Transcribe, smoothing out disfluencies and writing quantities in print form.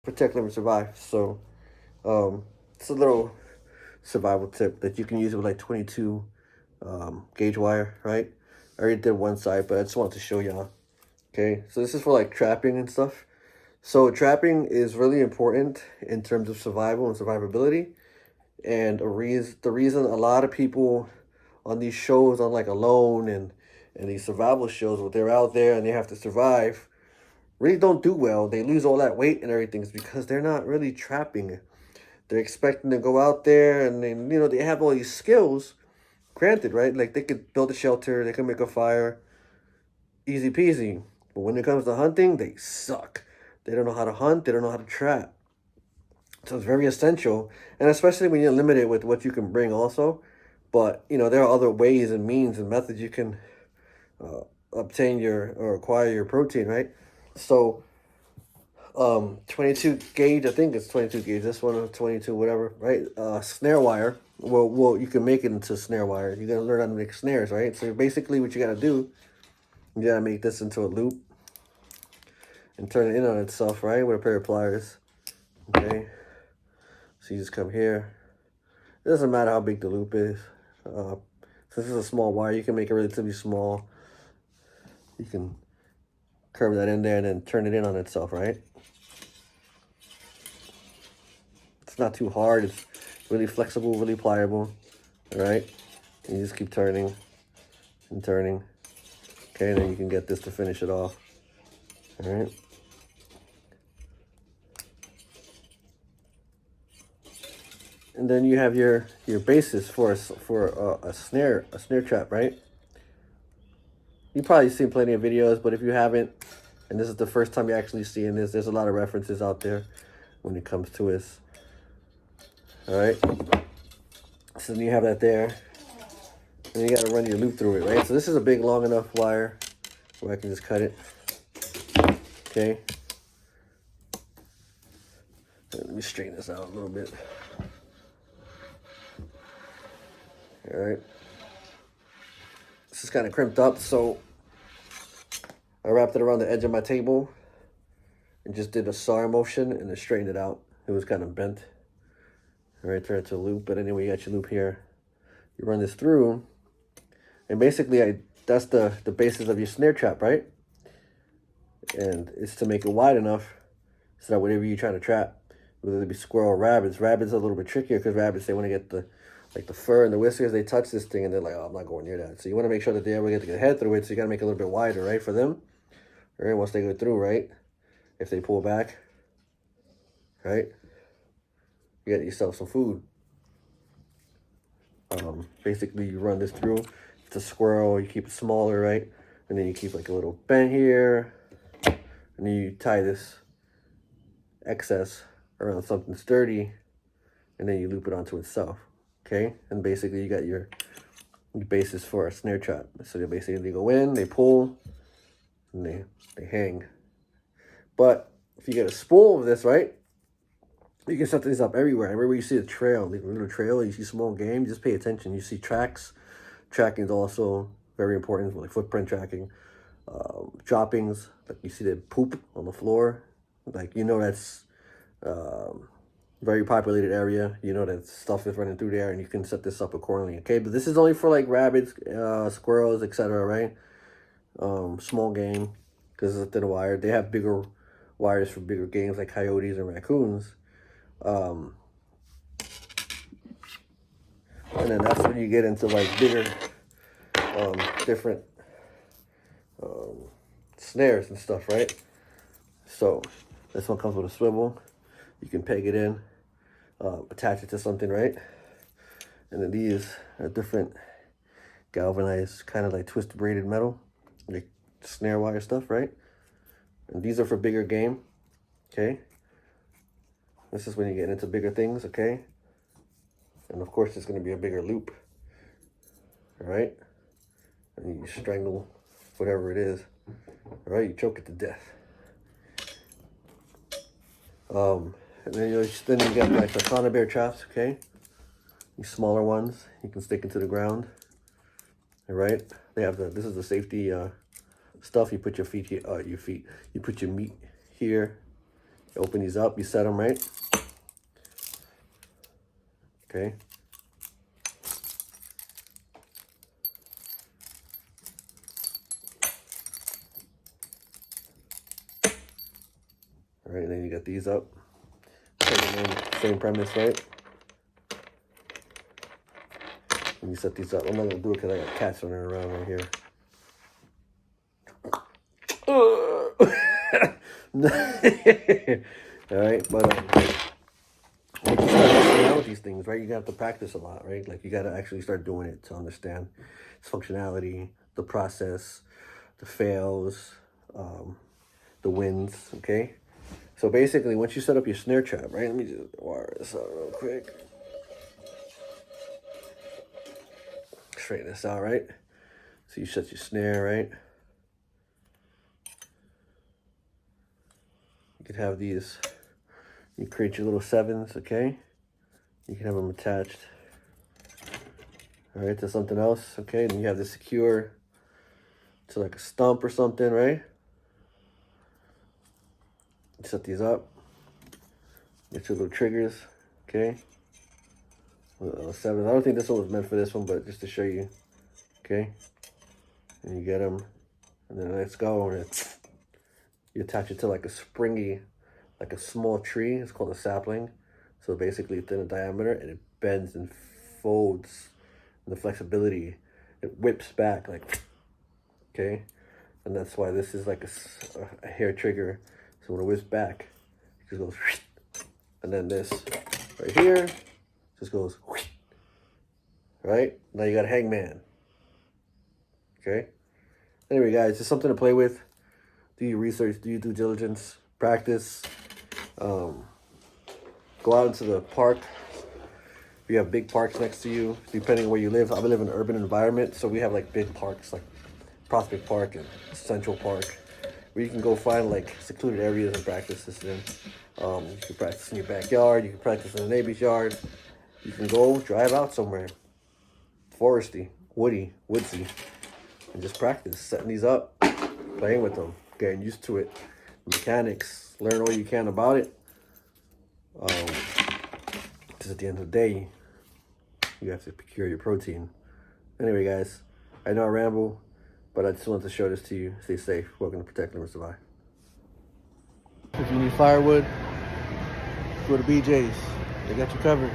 protect them and survive. So it's a little survival tip that you can use with like 22 gauge wire, right? I already did one side, but I just wanted to show y'all. Okay, so this is for like trapping and stuff. So trapping is really important in terms of survival and survivability. And the reason a lot of people on these shows on like Alone and these survival shows where they're out there and they have to survive really don't do well. They lose all that weight and everything is because they're not really trapping. They're expecting to go out there and then, you know, they have all these skills, granted, right? Like they could build a shelter, they can make a fire, easy peasy. But when it comes to hunting, they suck. They don't know how to hunt, they don't know how to trap. So it's very essential, and especially when you're limited with what you can bring also. But, you know, there are other ways and means and methods you can uh, obtain your or acquire your protein, right? So 22 gauge, I think it's 22 gauge, this one is 22 whatever, right? Snare wire, well you can make it into snare wire. You gotta learn how to make snares, right? So basically what you gotta do, you gotta make this into a loop and turn it in on itself, right, with a pair of pliers. Okay, so you just come here. It doesn't matter how big the loop is. Since it's a small wire, you can make it relatively small. You can curve that in there and then turn it in on itself, right? It's not too hard. It's really flexible, really pliable, all right? And you just keep turning and turning. Okay, and then you can get this to finish it off, all right? And then you have your basis for a snare trap, right? You've probably seen plenty of videos, but if you haven't, and this is the first time you're actually seeing this, there's a lot of references out there when it comes to this. All right. So then you have that there, and you got to run your loop through it, right? So this is a big, long enough wire where I can just cut it. Okay. Let me straighten this out a little bit. All right. This is kind of crimped up, so I wrapped it around the edge of my table and just did a saw motion and then straightened it out. It was kind of bent. All right, turn it to a loop. But anyway, you got your loop here. You run this through, and basically, that's the basis of your snare trap, right? And it's to make it wide enough so that whatever you're trying to trap, whether it be squirrel or rabbits are a little bit trickier because rabbits, they want to get the fur and the whiskers, they touch this thing and they're like, oh, I'm not going near that. So you want to make sure that they ever get their head through it, so you got to make it a little bit wider, right, for them. All right, once they go through, right, if they pull back, right, you got yourself some food. Basically, you run this through. It's a squirrel, you keep it smaller, right, and then you keep like a little bent here, and then you tie this excess around something sturdy, and then you loop it onto itself. Okay, and basically you got your basis for a snare trap. So they basically go in, they pull, and they hang. But if you get a spool of this, right, you can set these up everywhere. Everywhere you see a trail, like a little trail, you see small game, just pay attention. You see tracks. Tracking is also very important, like footprint tracking. Droppings, like you see the poop on the floor, like, you know, that's very populated area. You know that stuff is running through there, and you can set this up accordingly. Okay, but this is only for like rabbits, squirrels, etc., right? Small game, because it's a thin wire. They have bigger wires for bigger games like coyotes and raccoons. And then that's when you get into like bigger, different snares and stuff, right? So this one comes with a swivel. You can peg it in, attach it to something, right? And then these are different galvanized, kind of like twist braided metal, like snare wire stuff, right? And these are for bigger game, okay? This is when you get into bigger things, okay? And of course, it's going to be a bigger loop, all right? And you strangle whatever it is, all right? You choke it to death. And then you get like the fauna bear traps, okay? These smaller ones, you can stick into the ground, all right? They have this is the safety stuff. You put your feet here, you put your meat here, Open these up, you set them right. Okay. All right, then you got these up. Same premise, right? And you set these up. I'm not gonna do it because I got cats running around right here. All right, but once you start messing around with these things, right, you have to practice a lot, right? Like you got to actually start doing it to understand its functionality, the process, the fails, the wins. Okay, so basically, once you set up your snare trap, right? Let me just wire this out real quick. Straighten this out, right? So you set your snare, right? You could have these. You create your little sevens, okay? You can have them attached, all right, to something else, okay? Then you have this secure to like a stump or something, right? You set these up. Get your little triggers, okay? Sevens. I don't think this one was meant for this one, but just to show you, okay? And you get them, and then let's go, and you attach it to like a springy, like a small tree. It's called a sapling. So basically it's in a diameter, and it bends and folds, and the flexibility, it whips back like, okay? And that's why this is like a hair trigger. So when it whips back, it just goes, and then this right here just goes, right? Now you got a hangman, okay? Anyway, guys, just something to play with. Do your research, do your due diligence, practice. Go out into the park. If you have big parks next to you, depending on where you live. I live in an urban environment, so we have like big parks like Prospect Park and Central Park, where you can go find like secluded areas and practice this in. You can practice in your backyard, you can practice in a neighbor's yard. You can go drive out somewhere, foresty, woodsy, and just practice setting these up, playing with them, getting used to it, mechanics, learn all you can about it. Because at the end of the day, you have to procure your protein. Anyway, guys, I know I ramble, but I just wanted to show this to you. Stay safe. Welcome to Protect, Never Survive. If you need firewood, go to BJ's. They got you covered.